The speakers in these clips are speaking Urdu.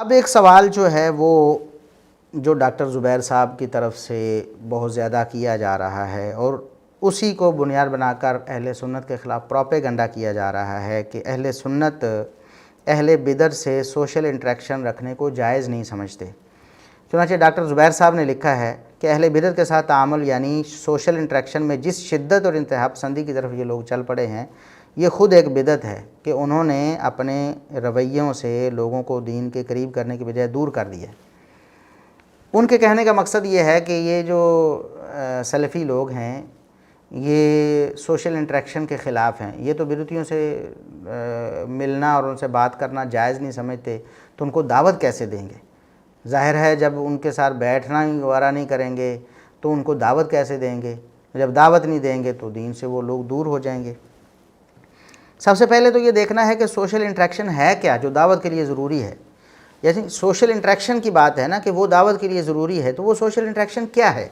اب ایک سوال جو ہے وہ جو ڈاکٹر زبیر صاحب کی طرف سے بہت زیادہ کیا جا رہا ہے اور اسی کو بنیاد بنا کر اہل سنت کے خلاف پروپیگنڈا کیا جا رہا ہے کہ اہل سنت اہل بدعت سے سوشل انٹریکشن رکھنے کو جائز نہیں سمجھتے۔ چنانچہ ڈاکٹر زبیر صاحب نے لکھا ہے کہ اہل بدعت کے ساتھ تعامل یعنی سوشل انٹریکشن میں جس شدت اور انتہا پسندی کی طرف یہ لوگ چل پڑے ہیں، یہ خود ایک بدعت ہے کہ انہوں نے اپنے رویوں سے لوگوں کو دین کے قریب کرنے کی بجائے دور کر دیا۔ ان کے کہنے کا مقصد یہ ہے کہ یہ جو سلفی لوگ ہیں یہ سوشل انٹریکشن کے خلاف ہیں، یہ تو بدعتیوں سے ملنا اور ان سے بات کرنا جائز نہیں سمجھتے، تو ان کو دعوت کیسے دیں گے؟ ظاہر ہے جب ان کے ساتھ بیٹھنا ہی گوارا نہیں کریں گے تو ان کو دعوت کیسے دیں گے؟ جب دعوت نہیں دیں گے تو دین سے وہ لوگ دور ہو جائیں گے۔ سب سے پہلے تو یہ دیکھنا ہے کہ سوشل انٹریکشن ہے کیا جو دعوت کے لیے ضروری ہے۔ جیسے سوشل انٹریکشن کی بات ہے نا کہ وہ دعوت کے لیے ضروری ہے، تو وہ سوشل انٹریکشن کیا ہے؟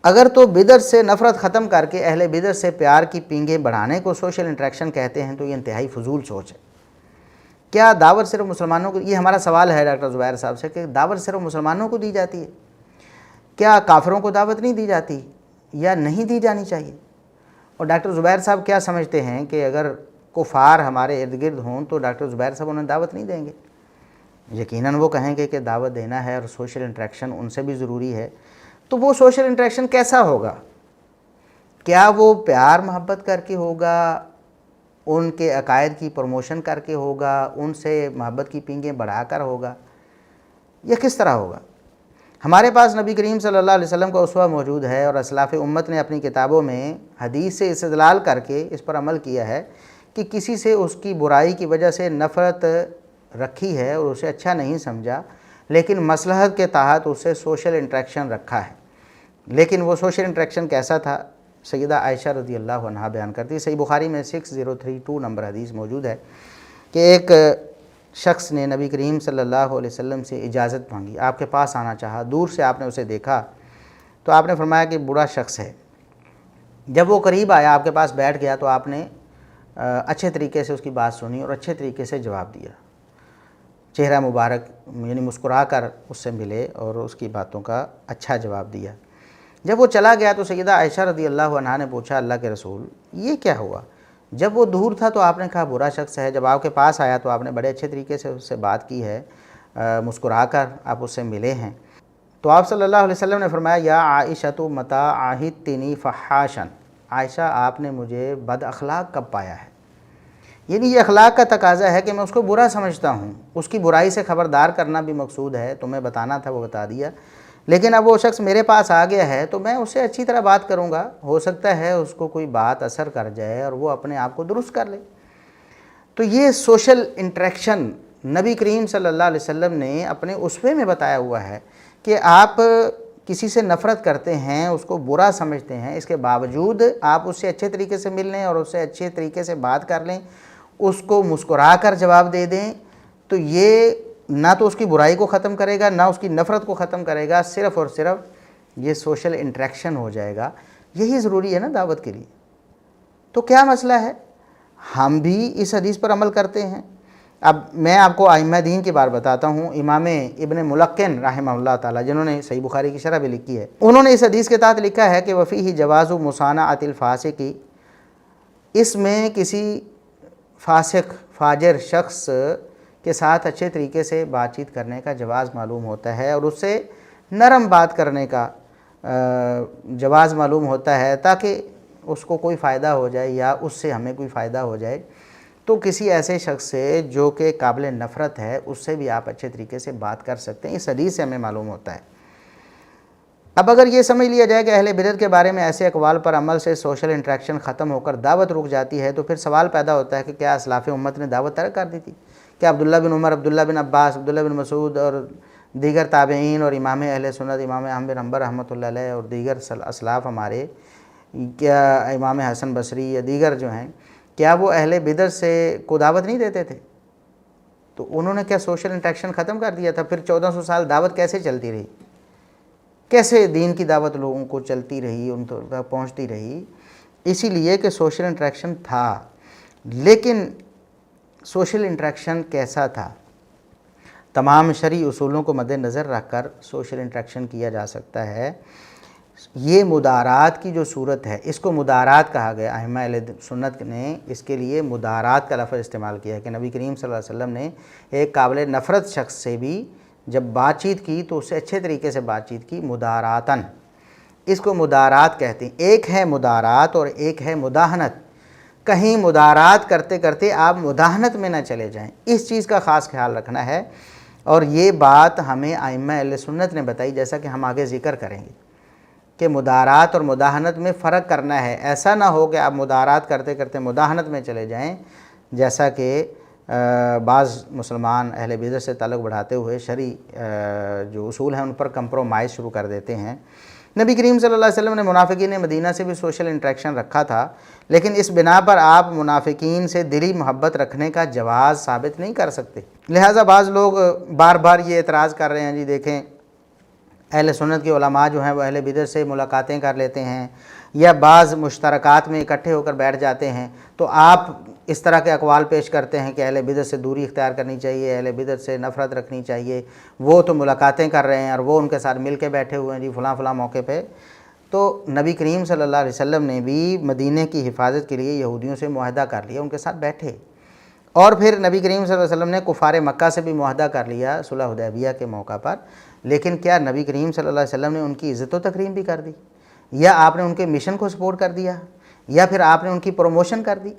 اگر تو بدعت سے نفرت ختم کر کے اہل بدعت سے پیار کی پینگیں بڑھانے کو سوشل انٹریکشن کہتے ہیں تو یہ انتہائی فضول سوچ ہے۔ کیا دعوت صرف مسلمانوں کو، یہ ہمارا سوال ہے ڈاکٹر زبیر صاحب سے، کہ دعوت صرف مسلمانوں کو دی جاتی ہے؟ کیا کافروں کو دعوت نہیں دی جاتی یا نہیں دی جانی چاہیے؟ اور ڈاکٹر زبیر صاحب کیا سمجھتے ہیں کہ اگر کفار ہمارے ارد گرد ہوں تو ڈاکٹر زبیر صاحب انہیں دعوت نہیں دیں گے؟ یقیناً وہ کہیں گے کہ دعوت دینا ہے اور سوشل انٹریکشن ان سے بھی ضروری ہے۔ تو وہ سوشل انٹریکشن کیسا ہوگا؟ کیا وہ پیار محبت کر کے ہوگا، ان کے عقائد کی پروموشن کر کے ہوگا، ان سے محبت کی پینگیں بڑھا کر ہوگا، یہ کس طرح ہوگا؟ ہمارے پاس نبی کریم صلی اللہ علیہ وسلم کا اسوہ موجود ہے اور اسلاف امت نے اپنی کتابوں میں حدیث سے استدلال کر کے اس پر عمل کیا ہے کہ کسی سے اس کی برائی کی وجہ سے نفرت رکھی ہے اور اسے اچھا نہیں سمجھا، لیکن مصلحت کے تحت اسے سوشل انٹریکشن رکھا ہے۔ لیکن وہ سوشل انٹریکشن کیسا تھا؟ سیدہ عائشہ رضی اللہ عنہا بیان کرتی ہے، صحیح بخاری میں 6032 نمبر حدیث موجود ہے کہ ایک شخص نے نبی کریم صلی اللہ علیہ وسلم سے اجازت مانگی، آپ کے پاس آنا چاہا، دور سے آپ نے اسے دیکھا تو آپ نے فرمایا کہ برا شخص ہے۔ جب وہ قریب آیا، آپ کے پاس بیٹھ گیا تو آپ نے اچھے طریقے سے اس کی بات سنی اور اچھے طریقے سے جواب دیا، چہرہ مبارک یعنی مسکرا کر اس سے ملے اور اس کی باتوں کا اچھا جواب دیا۔ جب وہ چلا گیا تو سیدہ عائشہ رضی اللہ عنہا نے پوچھا، اللہ کے رسول یہ کیا ہوا؟ جب وہ دور تھا تو آپ نے کہا برا شخص ہے، جب آپ کے پاس آیا تو آپ نے بڑے اچھے طریقے سے اس سے بات کی ہے، مسکرا کر آپ اس سے ملے ہیں۔ تو آپ صلی اللہ علیہ وسلم نے فرمایا، یا عائشہ متی عاہدتنی فحاشا، عائشہ آپ نے مجھے بد اخلاق کب پایا ہے؟ یعنی یہ اخلاق کا تقاضا ہے کہ میں اس کو برا سمجھتا ہوں، اس کی برائی سے خبردار کرنا بھی مقصود ہے، تمہیں بتانا تھا وہ بتا دیا، لیکن اب وہ شخص میرے پاس آ گیا ہے تو میں اس سے اچھی طرح بات کروں گا، ہو سکتا ہے اس کو کوئی بات اثر کر جائے اور وہ اپنے آپ کو درست کر لے۔ تو یہ سوشل انٹریکشن نبی کریم صلی اللہ علیہ وسلم نے اپنے اسوے میں بتایا ہوا ہے کہ آپ کسی سے نفرت کرتے ہیں، اس کو برا سمجھتے ہیں، اس کے باوجود آپ اس سے اچھے طریقے سے مل لیں اور اس سے اچھے طریقے سے بات کر لیں، اس کو مسکرا کر جواب دے دیں، تو یہ نہ تو اس کی برائی کو ختم کرے گا نہ اس کی نفرت کو ختم کرے گا، صرف اور صرف یہ سوشل انٹریکشن ہو جائے گا۔ یہی ضروری ہے نا دعوت کے لیے۔ تو کیا مسئلہ ہے؟ ہم بھی اس حدیث پر عمل کرتے ہیں۔ اب میں آپ کو ائمہ دین کی بات بتاتا ہوں، امام ابن ملقن رحمہ اللہ تعالیٰ، جنہوں نے صحیح بخاری کی شرح بھی لکھی ہے، انہوں نے اس حدیث کے تحت لکھا ہے کہ وفیہ جواز مصانعۃ الفاسق، اس میں کسی فاسق فاجر شخص کے ساتھ اچھے طریقے سے بات چیت کرنے کا جواز معلوم ہوتا ہے اور اس سے نرم بات کرنے کا جواز معلوم ہوتا ہے تاکہ اس کو کوئی فائدہ ہو جائے یا اس سے ہمیں کوئی فائدہ ہو جائے۔ تو کسی ایسے شخص سے جو کہ قابل نفرت ہے اس سے بھی آپ اچھے طریقے سے بات کر سکتے ہیں، اس حدیث سے ہمیں معلوم ہوتا ہے۔ اب اگر یہ سمجھ لیا جائے کہ اہل بدعت کے بارے میں ایسے اقوال پر عمل سے سوشل انٹریکشن ختم ہو کر دعوت رک جاتی ہے تو پھر سوال پیدا ہوتا ہے کہ کیا اسلاف امت نے دعوت ترک کر دی تھی؟ کیا عبداللہ بن عمر، عبداللہ بن عباس، عبداللہ بن مسعود اور دیگر تابعین اور امام اہل سنت امام احمد بن حنبل رحمۃ اللہ علیہ اور دیگر اسلاف ہمارے، کیا امام حسن بصری یا دیگر جو ہیں، کیا وہ اہل بدعت سے کو دعوت نہیں دیتے تھے؟ تو انہوں نے کیا سوشل انٹریکشن ختم کر دیا تھا؟ پھر 1400 سال دعوت کیسے چلتی رہی؟ کیسے دین کی دعوت لوگوں کو چلتی رہی، ان تک پہنچتی رہی؟ اسی لیے کہ سوشل انٹریکشن تھا۔ لیکن سوشل انٹریکشن کیسا تھا؟ تمام شرعی اصولوں کو مد نظر رکھ کر سوشل انٹریکشن کیا جا سکتا ہے۔ یہ مدارات کی جو صورت ہے اس کو مدارات کہا گیا۔ ائمہ اہل سنت نے اس کے لیے مدارات کا لفظ استعمال کیا ہے کہ نبی کریم صلی اللہ علیہ وسلم نے ایک قابل نفرت شخص سے بھی جب بات چیت کی تو اس سے اچھے طریقے سے بات چیت کی، مداراتن، اس کو مدارات کہتے ہیں۔ ایک ہے مدارات اور ایک ہے مداہنت۔ کہیں مدارات کرتے کرتے آپ مداہنت میں نہ چلے جائیں، اس چیز کا خاص خیال رکھنا ہے، اور یہ بات ہمیں ائمہ اہل سنت نے بتائی، جیسا کہ ہم آگے ذکر کریں گے کہ مدارات اور مداہنت میں فرق کرنا ہے۔ ایسا نہ ہو کہ آپ مدارات کرتے کرتے مداہنت میں چلے جائیں، جیسا کہ بعض مسلمان اہل بدعت سے تعلق بڑھاتے ہوئے شرعی جو اصول ہیں ان پر کمپرومائز شروع کر دیتے ہیں۔ نبی کریم صلی اللہ علیہ وسلم نے منافقین مدینہ سے بھی سوشل انٹریکشن رکھا تھا، لیکن اس بنا پر آپ منافقین سے دلی محبت رکھنے کا جواز ثابت نہیں کر سکتے۔ لہٰذا بعض لوگ بار بار یہ اعتراض کر رہے ہیں، جی دیکھیں اہل سنت کے علماء جو ہیں وہ اہل بدعت سے ملاقاتیں کر لیتے ہیں یا بعض مشترکات میں اکٹھے ہو کر بیٹھ جاتے ہیں، تو آپ اس طرح کے اقوال پیش کرتے ہیں کہ اہل بدعت سے دوری اختیار کرنی چاہیے، اہل بدعت سے نفرت رکھنی چاہیے، وہ تو ملاقاتیں کر رہے ہیں اور وہ ان کے ساتھ مل کے بیٹھے ہوئے ہیں جی فلاں فلاں موقع پہ۔ تو نبی کریم صلی اللہ علیہ وسلم نے بھی مدینہ کی حفاظت کے لیے یہودیوں سے معاہدہ کر لیا، ان کے ساتھ بیٹھے، اور پھر نبی کریم صلی اللہ علیہ وسلم نے کفار مکہ سے بھی معاہدہ کر لیا صلح حدیبیہ کے موقع پر، لیکن کیا نبی کریم صلی اللہ علیہ وسلم نے ان کی عزت و تکریم بھی کر دی، یا آپ نے ان کے مشن کو سپورٹ کر دیا، یا پھر آپ نے ان کی پروموشن کر دی؟